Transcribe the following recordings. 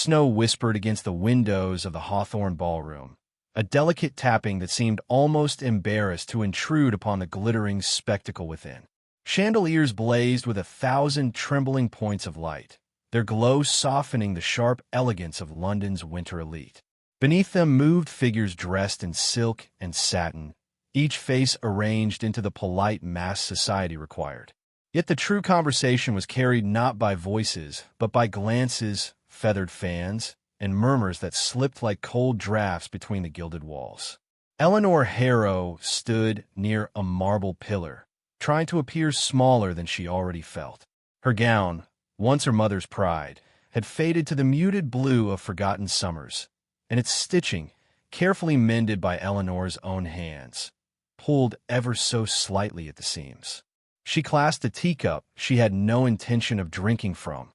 snow whispered against the windows of the Hawthorne ballroom, a delicate tapping that seemed almost embarrassed to intrude upon the glittering spectacle within. Chandeliers blazed with 1,000 trembling points of light, their glow softening the sharp elegance of London's winter elite. Beneath them moved figures dressed in silk and satin, each face arranged into the polite mass society required. Yet the true conversation was carried not by voices, but by glances, feathered fans, and murmurs that slipped like cold drafts between the gilded walls. Eleanor Harrow stood near a marble pillar, trying to appear smaller than she already felt. Her gown, once her mother's pride, had faded to the muted blue of forgotten summers, and its stitching, carefully mended by Eleanor's own hands, pulled ever so slightly at the seams. She clasped a teacup she had no intention of drinking from,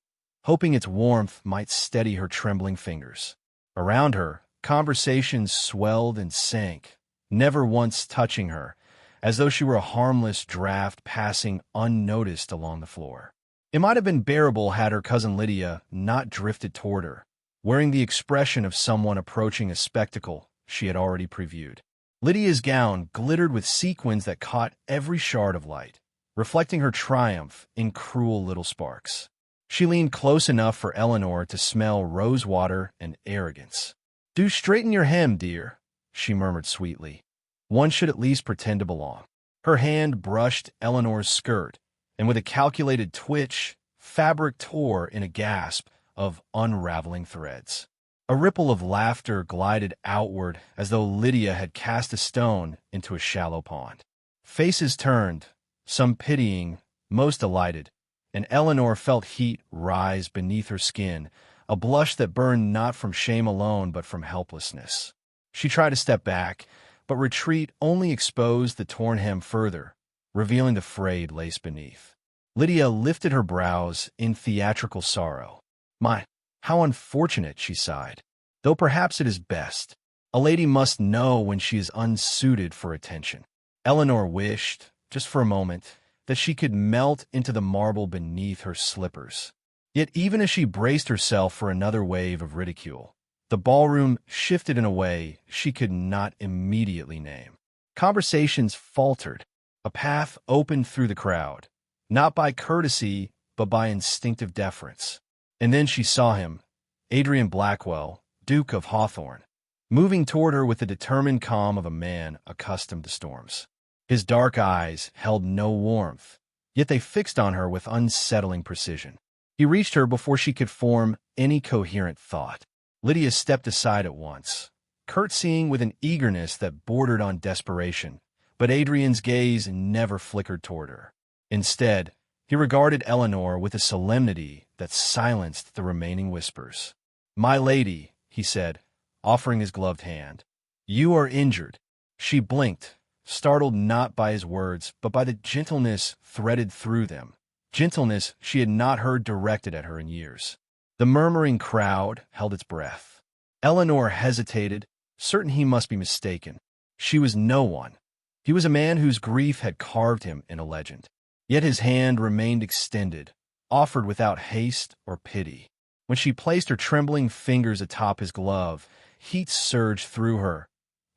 hoping its warmth might steady her trembling fingers. Around her, conversations swelled and sank, never once touching her, as though she were a harmless draft passing unnoticed along the floor. It might have been bearable had her cousin Lydia not drifted toward her, wearing the expression of someone approaching a spectacle she had already previewed. Lydia's gown glittered with sequins that caught every shard of light, reflecting her triumph in cruel little sparks. She leaned close enough for Eleanor to smell rosewater and arrogance. "Do straighten your hem, dear," she murmured sweetly. "One should at least pretend to belong." Her hand brushed Eleanor's skirt, and with a calculated twitch, fabric tore in a gasp of unraveling threads. A ripple of laughter glided outward as though Lydia had cast a stone into a shallow pond. Faces turned, some pitying, most delighted, and Eleanor felt heat rise beneath her skin, a blush that burned not from shame alone but from helplessness. She tried to step back, but retreat only exposed the torn hem further, revealing the frayed lace beneath. Lydia lifted her brows in theatrical sorrow. "My, how unfortunate," she sighed. "Though perhaps it is best. A lady must know when she is unsuited for attention." Eleanor wished, just for a moment, that she could melt into the marble beneath her slippers. Yet even as she braced herself for another wave of ridicule, the ballroom shifted in a way she could not immediately name. Conversations faltered. A path opened through the crowd, not by courtesy, but by instinctive deference. And then she saw him, Adrian Blackwell, Duke of Hawthorne, moving toward her with the determined calm of a man accustomed to storms. His dark eyes held no warmth, yet they fixed on her with unsettling precision. He reached her before she could form any coherent thought. Lydia stepped aside at once, curtsying with an eagerness that bordered on desperation, but Adrian's gaze never flickered toward her. Instead, he regarded Eleanor with a solemnity that silenced the remaining whispers. "My lady," he said, offering his gloved hand, "you are injured." She blinked, startled not by his words, but by the gentleness threaded through them, gentleness she had not heard directed at her in years. The murmuring crowd held its breath. Eleanor hesitated, certain he must be mistaken. She was no one. He was a man whose grief had carved him in a legend. Yet his hand remained extended, offered without haste or pity. When she placed her trembling fingers atop his glove, heat surged through her,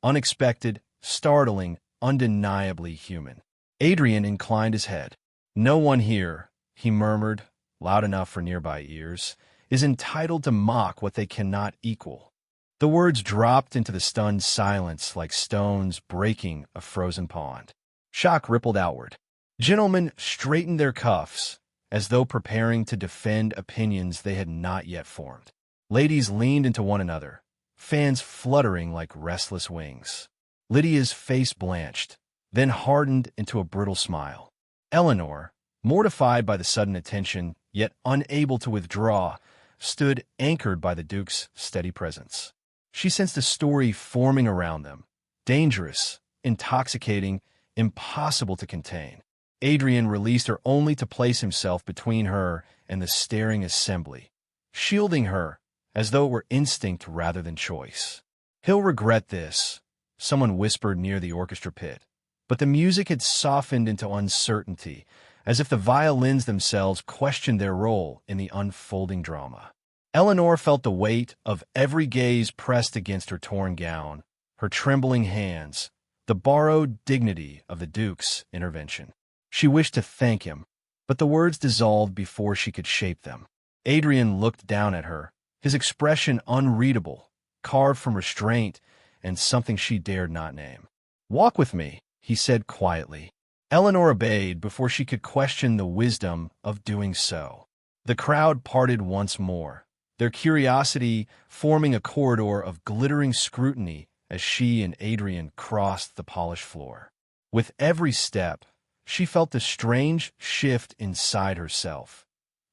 unexpected, startling, undeniably human. Adrian inclined his head. "No one here," he murmured, loud enough for nearby ears, "is entitled to mock what they cannot equal." The words dropped into the stunned silence like stones breaking a frozen pond. Shock rippled outward. Gentlemen straightened their cuffs, as though preparing to defend opinions they had not yet formed. Ladies leaned into one another, fans fluttering like restless wings. Lydia's face blanched, then hardened into a brittle smile. Eleanor, mortified by the sudden attention, yet unable to withdraw, stood anchored by the Duke's steady presence. She sensed a story forming around them, dangerous, intoxicating, impossible to contain. Adrian released her only to place himself between her and the staring assembly, shielding her as though it were instinct rather than choice. "He'll regret this," someone whispered near the orchestra pit, but the music had softened into uncertainty, as if the violins themselves questioned their role in the unfolding drama. Eleanor felt the weight of every gaze pressed against her torn gown, her trembling hands, the borrowed dignity of the Duke's intervention. She wished to thank him, but the words dissolved before she could shape them. Adrian looked down at her, his expression unreadable, carved from restraint and something she dared not name. "Walk with me," he said quietly. Eleanor obeyed before she could question the wisdom of doing so. The crowd parted once more, their curiosity forming a corridor of glittering scrutiny as she and Adrian crossed the polished floor. With every step, she felt the strange shift inside herself,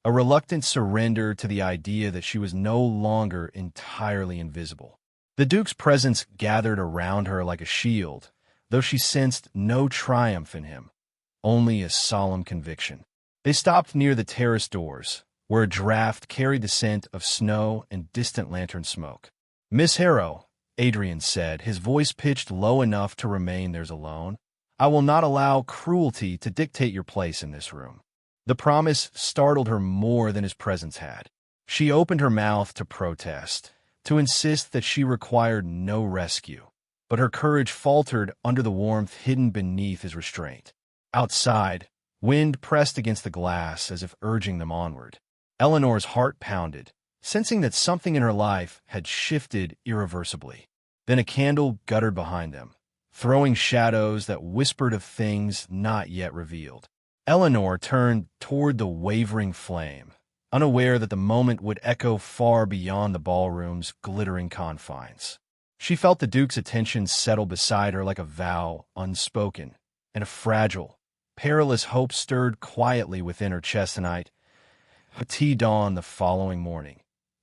a reluctant surrender to the idea that she was no longer entirely invisible. The Duke's presence gathered around her like a shield, though she sensed no triumph in him, only a solemn conviction. They stopped near the terrace doors, where a draft carried the scent of snow and distant lantern smoke. "Miss Harrow," Adrian said, his voice pitched low enough to remain theirs alone, "I will not allow cruelty to dictate your place in this room." The promise startled her more than his presence had. She opened her mouth to protest, to insist that she required no rescue, but her courage faltered under the warmth hidden beneath his restraint. Outside, wind pressed against the glass as if urging them onward. Eleanor's heart pounded, sensing that something in her life had shifted irreversibly. Then a candle guttered behind them, throwing shadows that whispered of things not yet revealed. Eleanor turned toward the wavering flame, unaware that the moment would echo far beyond the ballroom's glittering confines. She felt the Duke's attention settle beside her like a vow unspoken, and a fragile, perilous hope stirred quietly within her chest tonight. Tea dawned the following morning.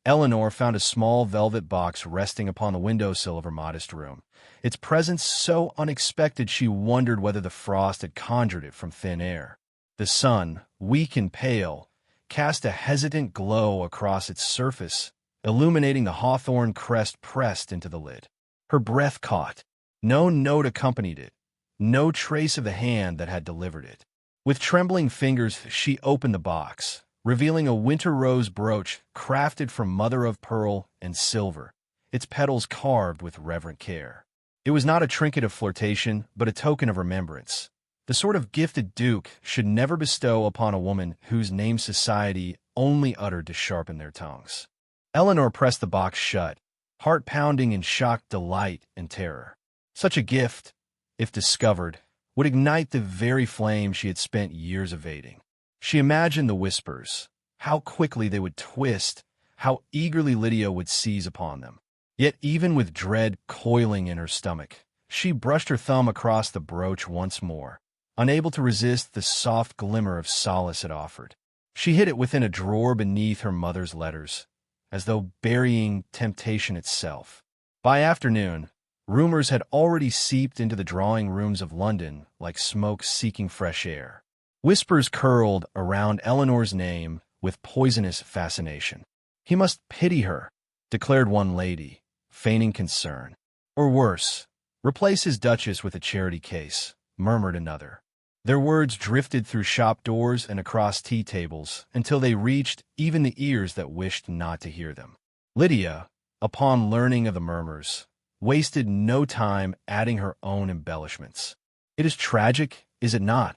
Eleanor found a small velvet box resting upon the windowsill of her modest room, its presence so unexpected she wondered whether the frost had conjured it from thin air. The sun, weak and pale, cast a hesitant glow across its surface, illuminating the hawthorn crest pressed into the lid. Her breath caught. No note accompanied it, no trace of the hand that had delivered it. With trembling fingers, she opened the box, revealing a winter rose brooch crafted from mother-of-pearl and silver, its petals carved with reverent care. It was not a trinket of flirtation, but a token of remembrance, the sort of gift a duke should never bestow upon a woman whose name society only uttered to sharpen their tongues. Eleanor pressed the box shut, heart pounding in shocked delight and terror. Such a gift, if discovered, would ignite the very flame she had spent years evading. She imagined the whispers, how quickly they would twist, how eagerly Lydia would seize upon them. Yet even with dread coiling in her stomach, she brushed her thumb across the brooch once more, unable to resist the soft glimmer of solace it offered. She hid it within a drawer beneath her mother's letters, as though burying temptation itself. By afternoon, rumors had already seeped into the drawing rooms of London like smoke seeking fresh air. Whispers curled around Eleanor's name with poisonous fascination. "He must pity her," declared one lady, feigning concern. "Or worse, replace his duchess with a charity case," murmured another. Their words drifted through shop doors and across tea tables until they reached even the ears that wished not to hear them. Lydia, upon learning of the murmurs, wasted no time adding her own embellishments. "It is tragic, is it not?"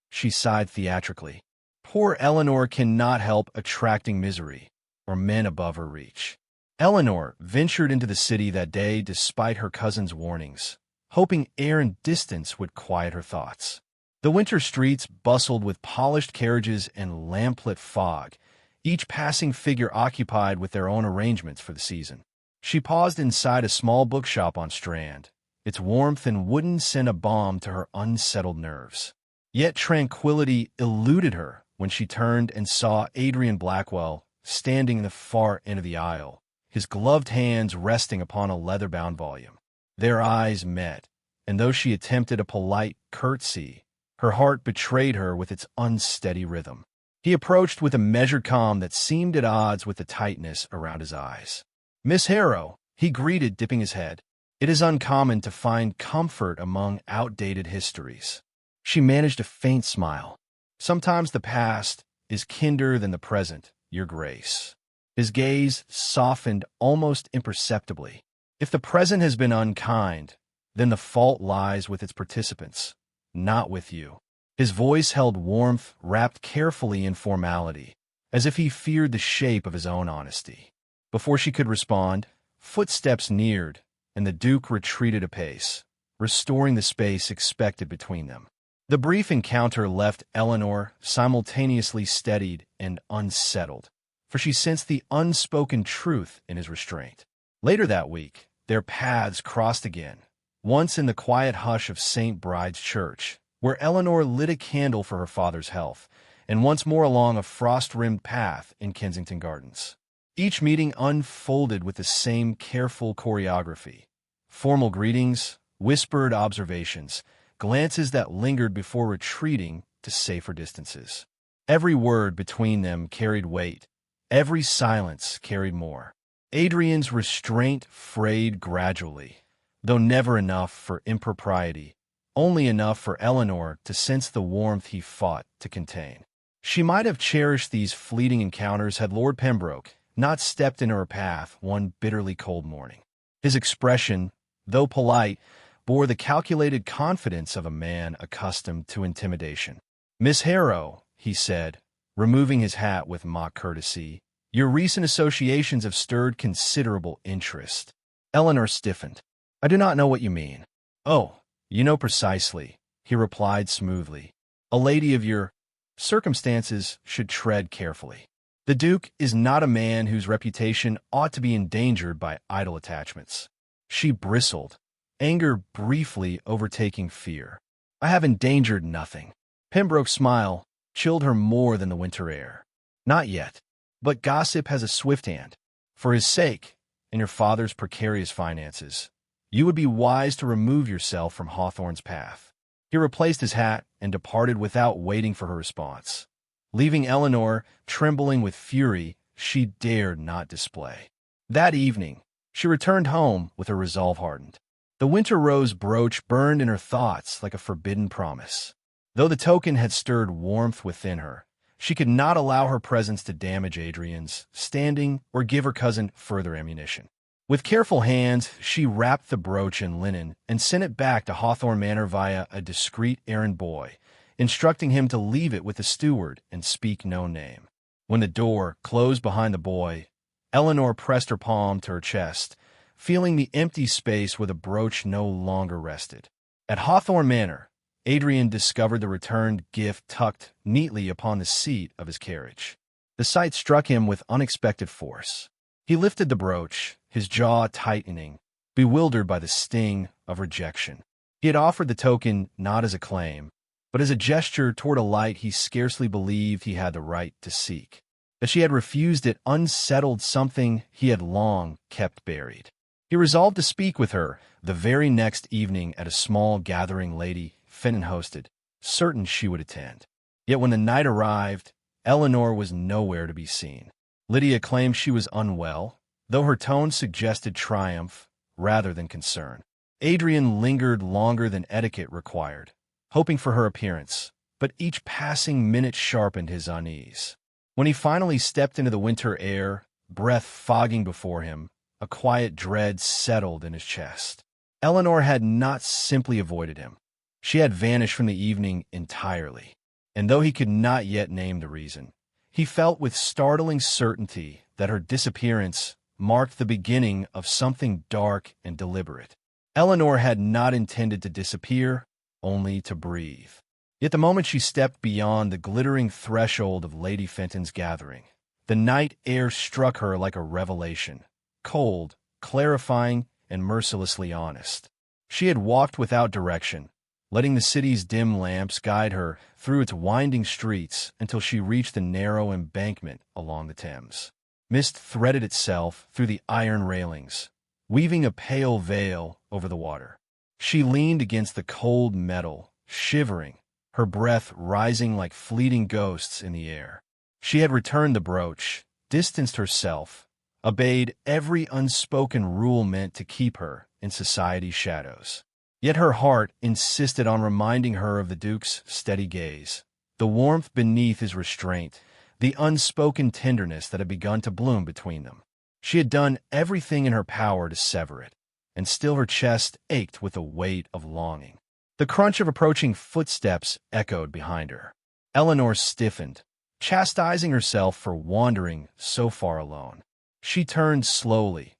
she sighed theatrically. "Poor Eleanor cannot help attracting misery, or men above her reach." Eleanor ventured into the city that day despite her cousin's warnings, hoping air and distance would quiet her thoughts. The winter streets bustled with polished carriages and lamplit fog, each passing figure occupied with their own arrangements for the season. She paused inside a small bookshop on Strand. Its warmth and wooden sent a balm to her unsettled nerves. Yet tranquility eluded her when she turned and saw Adrian Blackwell standing in the far end of the aisle, his gloved hands resting upon a leather-bound volume. Their eyes met, and though she attempted a polite curtsy, her heart betrayed her with its unsteady rhythm. He approached with a measured calm that seemed at odds with the tightness around his eyes. "Miss Harrow," he greeted, dipping his head. "It is uncommon to find comfort among outdated histories." She managed a faint smile. "Sometimes the past is kinder than the present, Your Grace." His gaze softened almost imperceptibly. If the present has been unkind, then the fault lies with its participants, not with you. His voice held warmth wrapped carefully in formality, as if he feared the shape of his own honesty. Before she could respond, footsteps neared, and the Duke retreated a pace, restoring the space expected between them. The brief encounter left Eleanor simultaneously steadied and unsettled, for she sensed the unspoken truth in his restraint. Later that week, their paths crossed again, once in the quiet hush of St. Bride's Church, where Eleanor lit a candle for her father's health, and once more along a frost-rimmed path in Kensington Gardens. Each meeting unfolded with the same careful choreography: formal greetings, whispered observations, glances that lingered before retreating to safer distances. Every word between them carried weight. Every silence carried more. Adrian's restraint frayed gradually, though never enough for impropriety, only enough for Eleanor to sense the warmth he fought to contain. She might have cherished these fleeting encounters had Lord Pembroke not stepped into her path one bitterly cold morning. His expression, though polite, bore the calculated confidence of a man accustomed to intimidation. "Miss Harrow," he said, removing his hat with mock courtesy, "your recent associations have stirred considerable interest." Eleanor stiffened. "I do not know what you mean." "Oh, you know precisely," he replied smoothly. "A lady of your circumstances should tread carefully. The Duke is not a man whose reputation ought to be endangered by idle attachments." She bristled, anger briefly overtaking fear. "I have endangered nothing." Pembroke's smile chilled her more than the winter air. "Not yet. But gossip has a swift hand. For his sake, and your father's precarious finances, you would be wise to remove yourself from Hawthorne's path." He replaced his hat and departed without waiting for her response, leaving Eleanor trembling with fury she dared not display. That evening, she returned home with her resolve hardened. The winter rose brooch burned in her thoughts like a forbidden promise. Though the token had stirred warmth within her, she could not allow her presence to damage Adrian's standing or give her cousin further ammunition. With careful hands, she wrapped the brooch in linen and sent it back to Hawthorne Manor via a discreet errand boy, instructing him to leave it with the steward and speak no name. When the door closed behind the boy, Eleanor pressed her palm to her chest, feeling the empty space where the brooch no longer rested. At Hawthorne Manor, Adrian discovered the returned gift tucked neatly upon the seat of his carriage. The sight struck him with unexpected force. He lifted the brooch, his jaw tightening, bewildered by the sting of rejection. He had offered the token not as a claim, but as a gesture toward a light he scarcely believed he had the right to seek. That she had refused it unsettled something he had long kept buried. He resolved to speak with her the very next evening at a small gathering Lady Fenton hosted, certain she would attend. Yet when the night arrived, Eleanor was nowhere to be seen. Lydia claimed she was unwell, though her tone suggested triumph rather than concern. Adrian lingered longer than etiquette required, hoping for her appearance, but each passing minute sharpened his unease. When he finally stepped into the winter air, breath fogging before him, a quiet dread settled in his chest. Eleanor had not simply avoided him. She had vanished from the evening entirely, and though he could not yet name the reason, he felt with startling certainty that her disappearance marked the beginning of something dark and deliberate. Eleanor had not intended to disappear, only to breathe. Yet the moment she stepped beyond the glittering threshold of Lady Fenton's gathering, the night air struck her like a revelation, cold, clarifying, and mercilessly honest. She had walked without direction, letting the city's dim lamps guide her through its winding streets until she reached the narrow embankment along the Thames. Mist threaded itself through the iron railings, weaving a pale veil over the water. She leaned against the cold metal, shivering, her breath rising like fleeting ghosts in the air. She had returned the brooch, distanced herself, obeyed every unspoken rule meant to keep her in society's shadows. Yet her heart insisted on reminding her of the Duke's steady gaze, the warmth beneath his restraint, the unspoken tenderness that had begun to bloom between them. She had done everything in her power to sever it, and still her chest ached with the weight of longing. The crunch of approaching footsteps echoed behind her. Eleanor stiffened, chastising herself for wandering so far alone. She turned slowly,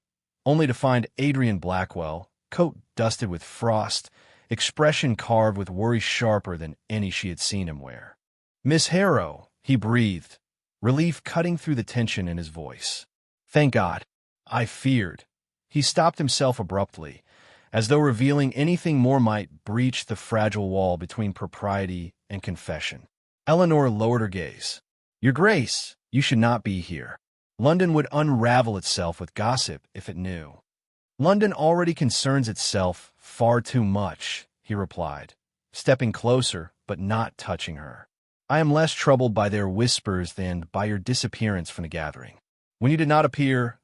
only to find Adrian Blackwell, coat dusted with frost, expression carved with worry sharper than any she had seen him wear. "Miss Harrow," he breathed, relief cutting through the tension in his voice. "Thank God. I feared." He stopped himself abruptly, as though revealing anything more might breach the fragile wall between propriety and confession. Eleanor lowered her gaze. "Your Grace, you should not be here. London would unravel itself with gossip if it knew." "London already concerns itself far too much," he replied, stepping closer but not touching her. "I am less troubled by their whispers than by your disappearance from the gathering. When you did not appear,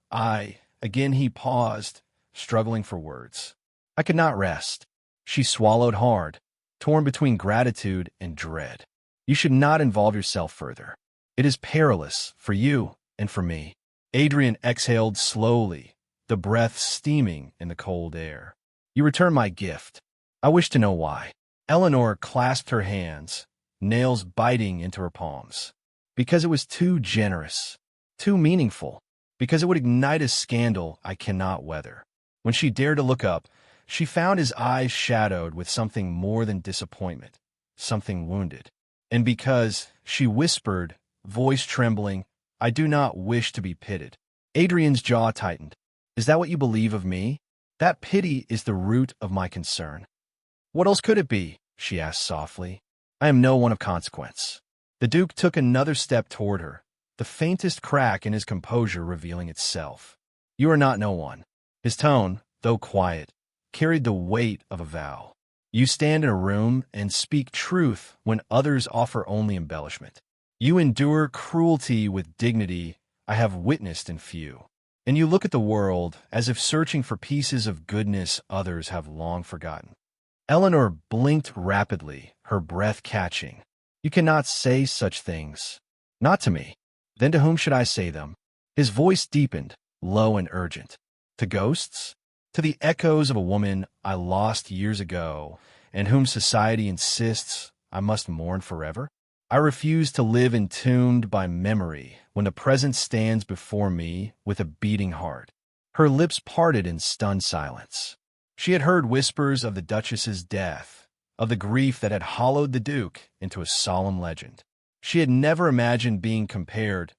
Again he paused, struggling for words. "I could not rest." She swallowed hard, torn between gratitude and dread. "You should not involve yourself further. It is perilous for you and for me." Adrian exhaled slowly, the breath steaming in the cold air. "You return my gift. I wish to know why." Eleanor clasped her hands, nails biting into her palms. "Because it was too generous, too meaningful. Because it would ignite a scandal I cannot weather." When she dared to look up, she found his eyes shadowed with something more than disappointment, something wounded. "And because," she whispered, voice trembling, "I do not wish to be pitied." Adrian's jaw tightened. "Is that what you believe of me?" "That pity is the root of my concern." "What else could it be?" she asked softly. "I am no one of consequence." The Duke took another step toward her, the faintest crack in his composure revealing itself. "You are not no one." His tone, though quiet, carried the weight of a vow. "You stand in a room and speak truth when others offer only embellishment. You endure cruelty with dignity I have witnessed in few. And you look at the world as if searching for pieces of goodness others have long forgotten." Eleanor blinked rapidly, her breath catching. "You cannot say such things. Not to me. Then to whom should I say them?" His voice deepened, low and urgent. "To ghosts? To the echoes of a woman I lost years ago, and whom society insists I must mourn forever? I refuse to live entombed by memory when the present stands before me with a beating heart." Her lips parted in stunned silence. She had heard whispers of the Duchess's death, of the grief that had hollowed the Duke into a solemn legend. She had never imagined being compared,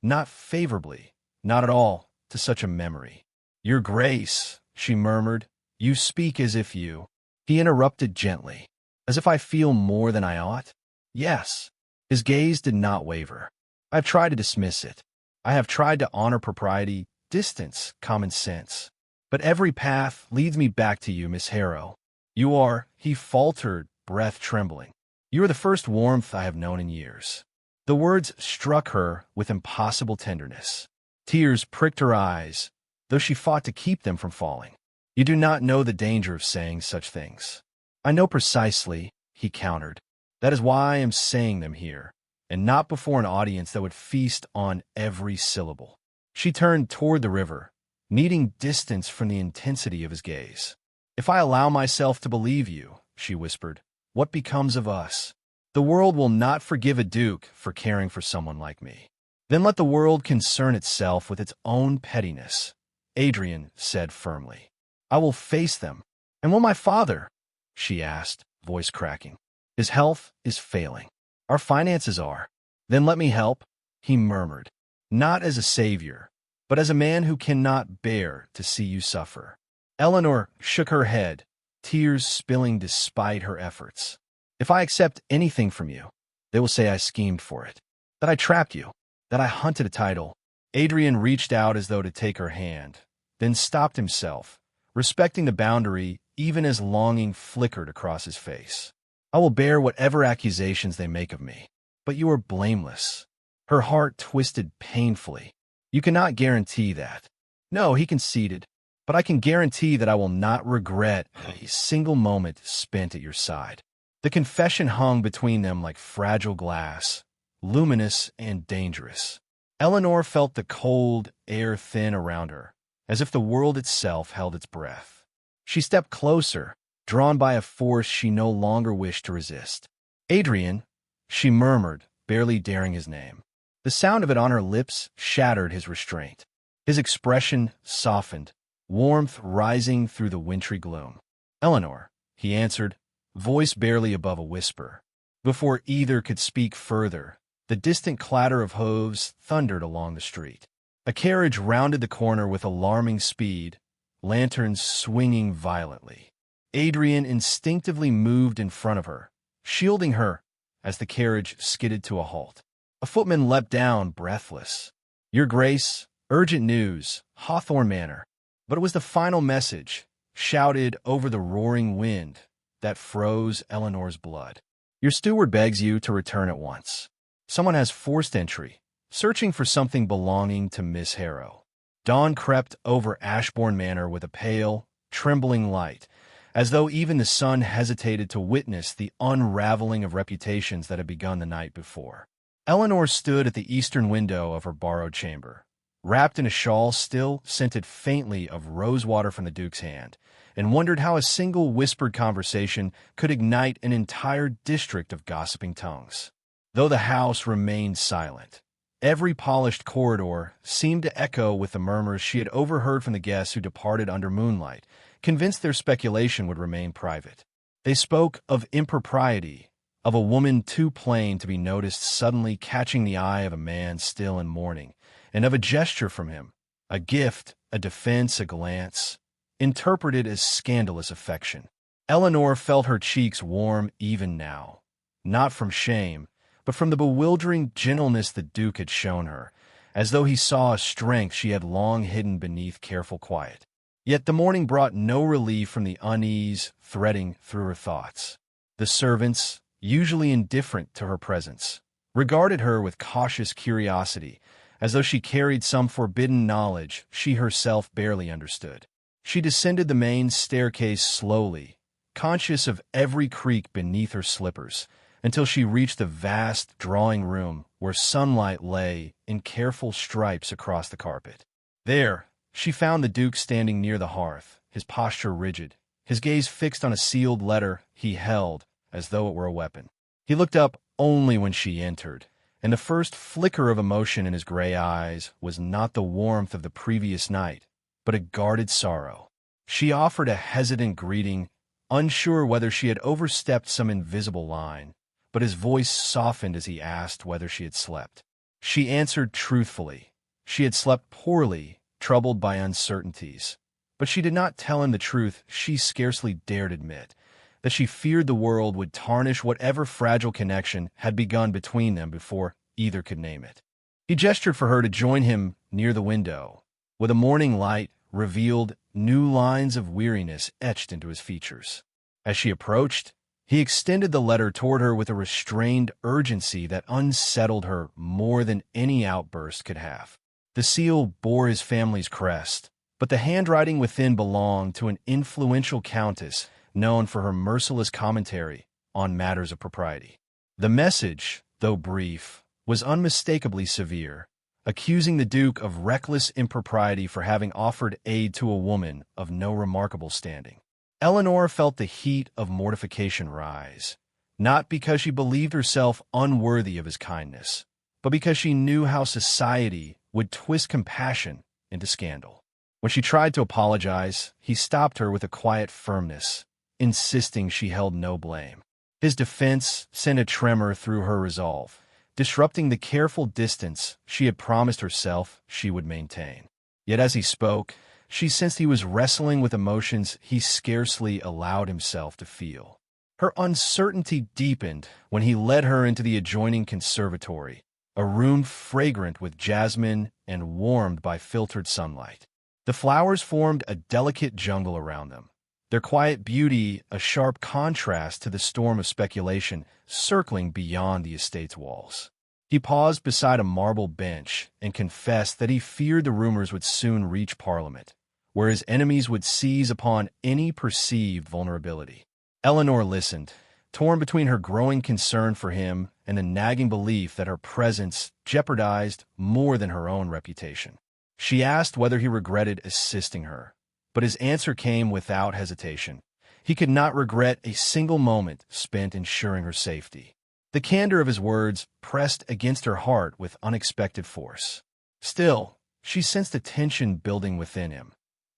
not favorably, not at all, to such a memory. "Your Grace," she murmured, "you speak as if you—" He interrupted gently. "As if I feel more than I ought?" "Yes." His gaze did not waver. "I have tried to dismiss it. I have tried to honor propriety, distance, common sense. But every path leads me back to you, Miss Harrow. You are," he faltered, breath trembling, "you are the first warmth I have known in years." The words struck her with impossible tenderness. Tears pricked her eyes, though she fought to keep them from falling. "You do not know the danger of saying such things." "I know precisely," he countered. "That is why I am saying them here, and not before an audience that would feast on every syllable." She turned toward the river, needing distance from the intensity of his gaze. "If I allow myself to believe you," she whispered, "what becomes of us? The world will not forgive a duke for caring for someone like me." "Then let the world concern itself with its own pettiness," Adrian said firmly. "I will face them." "And will my father?" she asked, voice cracking. "His health is failing. Our finances are." "Then let me help," he murmured, "not as a savior, but as a man who cannot bear to see you suffer." Eleanor shook her head, tears spilling despite her efforts. "If I accept anything from you, they will say I schemed for it, that I trapped you, that I hunted a title." Adrian reached out as though to take her hand, then stopped himself, respecting the boundary even as longing flickered across his face. "I will bear whatever accusations they make of me, but you are blameless." Her heart twisted painfully. "You cannot guarantee that." "No," he conceded, "but I can guarantee that I will not regret a single moment spent at your side." The confession hung between them like fragile glass, luminous and dangerous. Eleanor felt the cold air thin around her, as if the world itself held its breath. She stepped closer, drawn by a force she no longer wished to resist. "Adrian," she murmured, barely daring his name. The sound of it on her lips shattered his restraint. His expression softened, warmth rising through the wintry gloom. "Eleanor," he answered, voice barely above a whisper. Before either could speak further, the distant clatter of hooves thundered along the street. A carriage rounded the corner with alarming speed, lanterns swinging violently. Adrian instinctively moved in front of her, shielding her as the carriage skidded to a halt. A footman leapt down, breathless. "Your Grace, urgent news, Hawthorne Manor." But it was the final message, shouted over the roaring wind, that froze Eleanor's blood. "Your steward begs you to return at once. Someone has forced entry, searching for something belonging to Miss Harrow." Dawn crept over Ashbourne Manor with a pale, trembling light, as though even the sun hesitated to witness the unraveling of reputations that had begun the night before. Eleanor stood at the eastern window of her borrowed chamber, wrapped in a shawl still scented faintly of rosewater from the Duke's hand, and wondered how a single whispered conversation could ignite an entire district of gossiping tongues. Though the house remained silent, every polished corridor seemed to echo with the murmurs she had overheard from the guests who departed under moonlight, convinced their speculation would remain private. They spoke of impropriety, of a woman too plain to be noticed suddenly catching the eye of a man still in mourning, and of a gesture from him, a gift, a defense, a glance, interpreted as scandalous affection. Eleanor felt her cheeks warm even now, not from shame, but from the bewildering gentleness the Duke had shown her, as though he saw a strength she had long hidden beneath careful quiet. Yet the morning brought no relief from the unease threading through her thoughts. The servants, usually indifferent to her presence, regarded her with cautious curiosity, as though she carried some forbidden knowledge she herself barely understood. She descended the main staircase slowly, conscious of every creak beneath her slippers, until she reached the vast drawing room where sunlight lay in careful stripes across the carpet. There, she found the Duke standing near the hearth, his posture rigid, his gaze fixed on a sealed letter he held as though it were a weapon. He looked up only when she entered, and the first flicker of emotion in his gray eyes was not the warmth of the previous night, but a guarded sorrow. She offered a hesitant greeting, unsure whether she had overstepped some invisible line, but his voice softened as he asked whether she had slept. She answered truthfully. She had slept poorly, troubled by uncertainties. But she did not tell him the truth she scarcely dared admit, that she feared the world would tarnish whatever fragile connection had begun between them before either could name it. He gestured for her to join him near the window, with a morning light revealed new lines of weariness etched into his features. As she approached, he extended the letter toward her with a restrained urgency that unsettled her more than any outburst could have. The seal bore his family's crest, but the handwriting within belonged to an influential countess known for her merciless commentary on matters of propriety. The message, though brief, was unmistakably severe, accusing the Duke of reckless impropriety for having offered aid to a woman of no remarkable standing. Eleanor felt the heat of mortification rise, not because she believed herself unworthy of his kindness, but because she knew how society would twist compassion into scandal. When she tried to apologize, he stopped her with a quiet firmness, insisting she held no blame. His defense sent a tremor through her resolve, disrupting the careful distance she had promised herself she would maintain. Yet as he spoke, she sensed he was wrestling with emotions he scarcely allowed himself to feel. Her uncertainty deepened when he led her into the adjoining conservatory, a room fragrant with jasmine and warmed by filtered sunlight. The flowers formed a delicate jungle around them, their quiet beauty a sharp contrast to the storm of speculation circling beyond the estate's walls. He paused beside a marble bench and confessed that he feared the rumors would soon reach Parliament, where his enemies would seize upon any perceived vulnerability. Eleanor listened, torn between her growing concern for him and the nagging belief that her presence jeopardized more than her own reputation. She asked whether he regretted assisting her, but his answer came without hesitation. He could not regret a single moment spent ensuring her safety. The candor of his words pressed against her heart with unexpected force. Still, she sensed a tension building within him,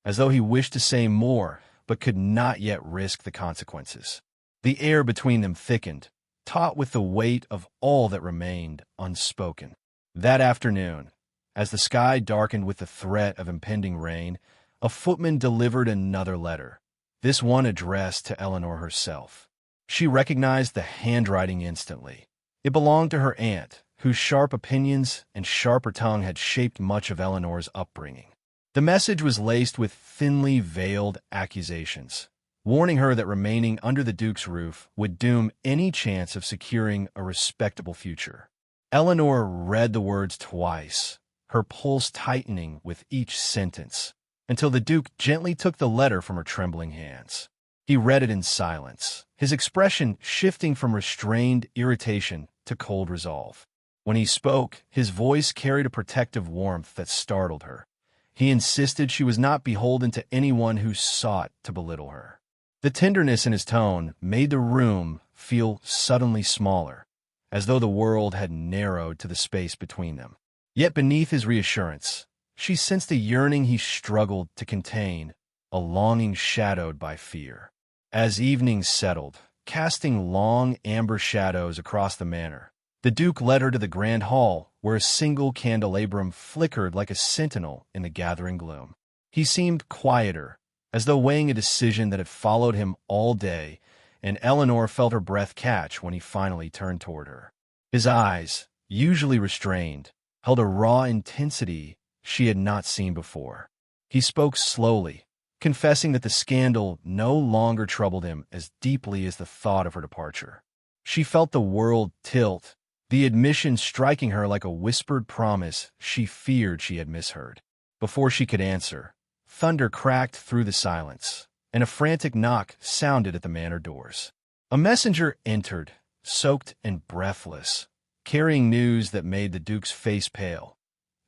as though he wished to say more but could not yet risk the consequences. The air between them thickened, taut with the weight of all that remained unspoken. That afternoon, as the sky darkened with the threat of impending rain, a footman delivered another letter, this one addressed to Eleanor herself. She recognized the handwriting instantly. It belonged to her aunt, whose sharp opinions and sharper tongue had shaped much of Eleanor's upbringing. The message was laced with thinly veiled accusations, warning her that remaining under the Duke's roof would doom any chance of securing a respectable future. Eleanor read the words twice, her pulse tightening with each sentence, until the Duke gently took the letter from her trembling hands. He read it in silence, his expression shifting from restrained irritation to cold resolve. When he spoke, his voice carried a protective warmth that startled her. He insisted she was not beholden to anyone who sought to belittle her. The tenderness in his tone made the room feel suddenly smaller, as though the world had narrowed to the space between them. Yet beneath his reassurance, she sensed a yearning he struggled to contain, a longing shadowed by fear. As evening settled, casting long amber shadows across the manor, the Duke led her to the grand hall, where a single candelabrum flickered like a sentinel in the gathering gloom. He seemed quieter, as though weighing a decision that had followed him all day, and Eleanor felt her breath catch when he finally turned toward her. His eyes, usually restrained, held a raw intensity she had not seen before. He spoke slowly, confessing that the scandal no longer troubled him as deeply as the thought of her departure. She felt the world tilt, the admission striking her like a whispered promise she feared she had misheard. Before she could answer, thunder cracked through the silence, and a frantic knock sounded at the manor doors. A messenger entered, soaked and breathless, carrying news that made the Duke's face pale.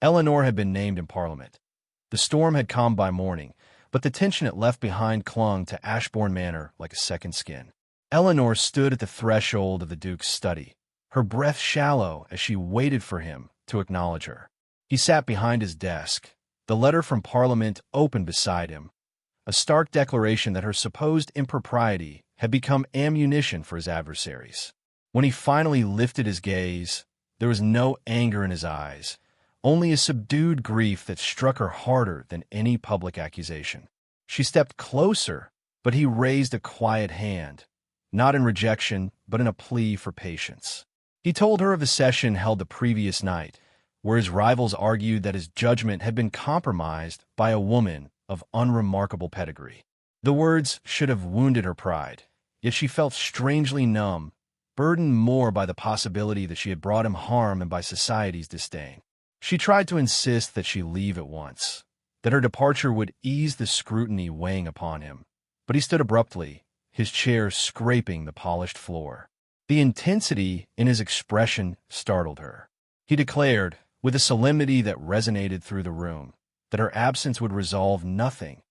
Eleanor had been named in Parliament. The storm had calmed by morning, but the tension it left behind clung to Ashbourne Manor like a second skin. Eleanor stood at the threshold of the Duke's study, her breath shallow as she waited for him to acknowledge her. He sat behind his desk, the letter from Parliament open beside him, a stark declaration that her supposed impropriety had become ammunition for his adversaries. When he finally lifted his gaze, there was no anger in his eyes, only a subdued grief that struck her harder than any public accusation. She stepped closer, but he raised a quiet hand, not in rejection, but in a plea for patience. He told her of the session held the previous night, where his rivals argued that his judgment had been compromised by a woman of unremarkable pedigree. The words should have wounded her pride, yet she felt strangely numb, burdened more by the possibility that she had brought him harm than by society's disdain. She tried to insist that she leave at once, that her departure would ease the scrutiny weighing upon him, but he stood abruptly, his chair scraping the polished floor. The intensity in his expression startled her. He declared, with a solemnity that resonated through the room, that her absence would resolve nothing.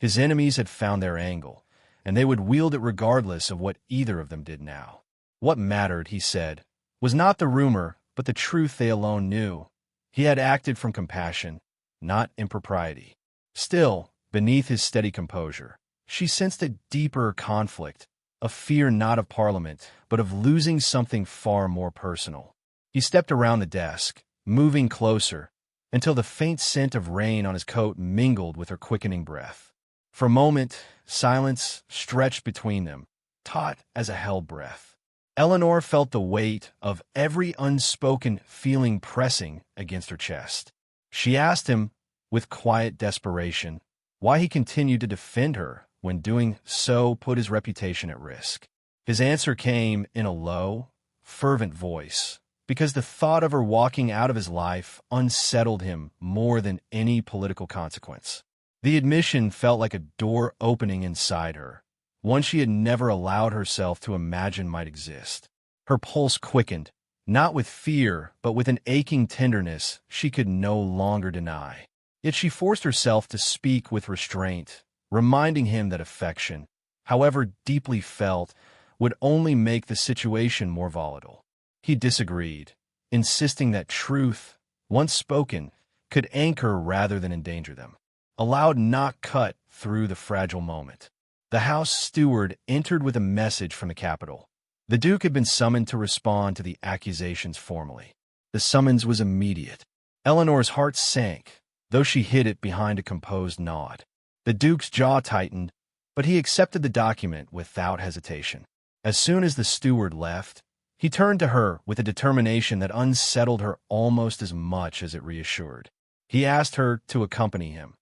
His enemies had found their angle, and they would wield it regardless of what either of them did now. What mattered, he said, was not the rumor, but the truth they alone knew. He had acted from compassion, not impropriety. Still, beneath his steady composure, she sensed a deeper conflict, a fear not of Parliament, but of losing something far more personal. He stepped around the desk, moving closer, until the faint scent of rain on his coat mingled with her quickening breath. For a moment, silence stretched between them, taut as a held breath. Eleanor felt the weight of every unspoken feeling pressing against her chest. She asked him, with quiet desperation, why he continued to defend her when doing so put his reputation at risk. His answer came in a low, fervent voice, because the thought of her walking out of his life unsettled him more than any political consequence. The admission felt like a door opening inside her, one she had never allowed herself to imagine might exist. Her pulse quickened, not with fear, but with an aching tenderness she could no longer deny. Yet she forced herself to speak with restraint, reminding him that affection, however deeply felt, would only make the situation more volatile. He disagreed, insisting that truth, once spoken, could anchor rather than endanger them. A loud knock cut through the fragile moment. The house steward entered with a message from the capital. The Duke had been summoned to respond to the accusations formally. The summons was immediate. Eleanor's heart sank, though she hid it behind a composed nod. The Duke's jaw tightened, but he accepted the document without hesitation. As soon as the steward left, he turned to her with a determination that unsettled her almost as much as it reassured. He asked her to accompany him,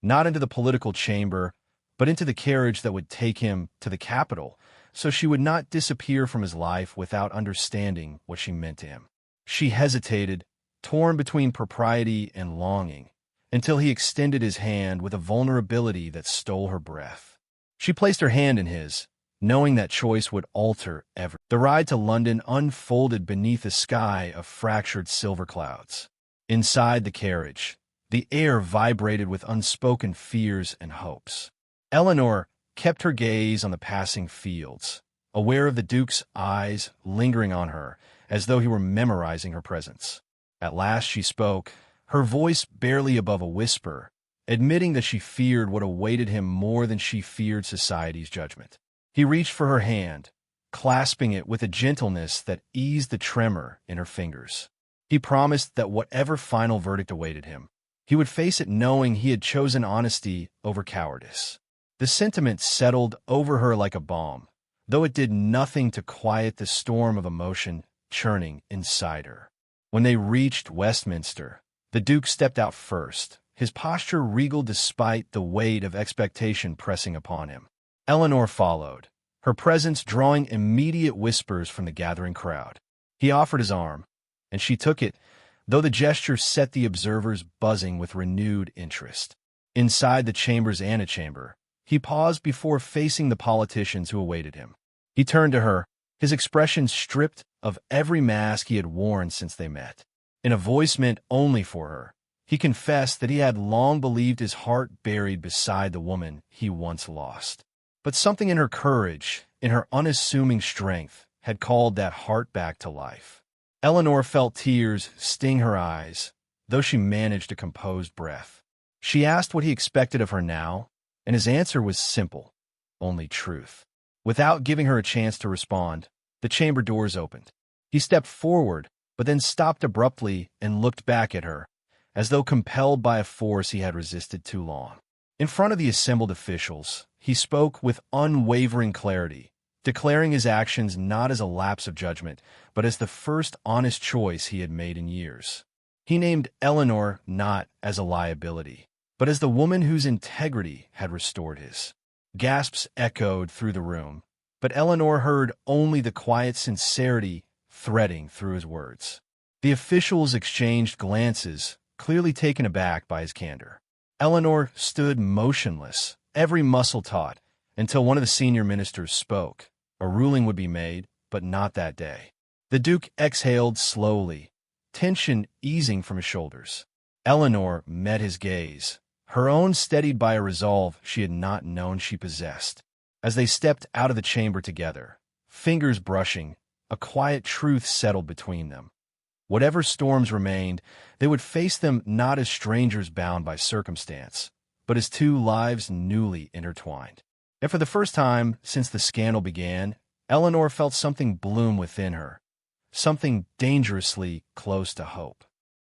not into the political chamber, but into the carriage that would take him to the capital, so she would not disappear from his life without understanding what she meant to him. She hesitated, torn between propriety and longing, until he extended his hand with a vulnerability that stole her breath. She placed her hand in his, knowing that choice would alter everything. The ride to London unfolded beneath a sky of fractured silver clouds. Inside the carriage, the air vibrated with unspoken fears and hopes. Eleanor kept her gaze on the passing fields, aware of the Duke's eyes lingering on her, as though he were memorizing her presence. At last she spoke, her voice barely above a whisper, admitting that she feared what awaited him more than she feared society's judgment. He reached for her hand, clasping it with a gentleness that eased the tremor in her fingers. He promised that whatever final verdict awaited him, he would face it knowing he had chosen honesty over cowardice. The sentiment settled over her like a balm, though it did nothing to quiet the storm of emotion churning inside her. When they reached Westminster, the Duke stepped out first, his posture regal despite the weight of expectation pressing upon him. Eleanor followed, her presence drawing immediate whispers from the gathering crowd. He offered his arm, and she took it, though the gesture set the observers buzzing with renewed interest. Inside the chamber's antechamber, he paused before facing the politicians who awaited him. He turned to her, his expression stripped of every mask he had worn since they met. In a voice meant only for her, he confessed that he had long believed his heart buried beside the woman he once lost. But something in her courage, in her unassuming strength, had called that heart back to life. Eleanor felt tears sting her eyes, though she managed a composed breath. She asked what he expected of her now, and his answer was simple, only truth. Without giving her a chance to respond, the chamber doors opened. He stepped forward, but then stopped abruptly and looked back at her, as though compelled by a force he had resisted too long. In front of the assembled officials, he spoke with unwavering clarity, declaring his actions not as a lapse of judgment, but as the first honest choice he had made in years. He named Eleanor not as a liability, but as the woman whose integrity had restored his. Gasps echoed through the room, but Eleanor heard only the quiet sincerity threading through his words. The officials exchanged glances, clearly taken aback by his candor. Eleanor stood motionless, every muscle taut, until one of the senior ministers spoke. A ruling would be made, but not that day. The Duke exhaled slowly, tension easing from his shoulders. Eleanor met his gaze, her own steadied by a resolve she had not known she possessed. As they stepped out of the chamber together, fingers brushing, a quiet truth settled between them. Whatever storms remained, they would face them not as strangers bound by circumstance, but as two lives newly intertwined. And for the first time since the scandal began, Eleanor felt something bloom within her, something dangerously close to hope.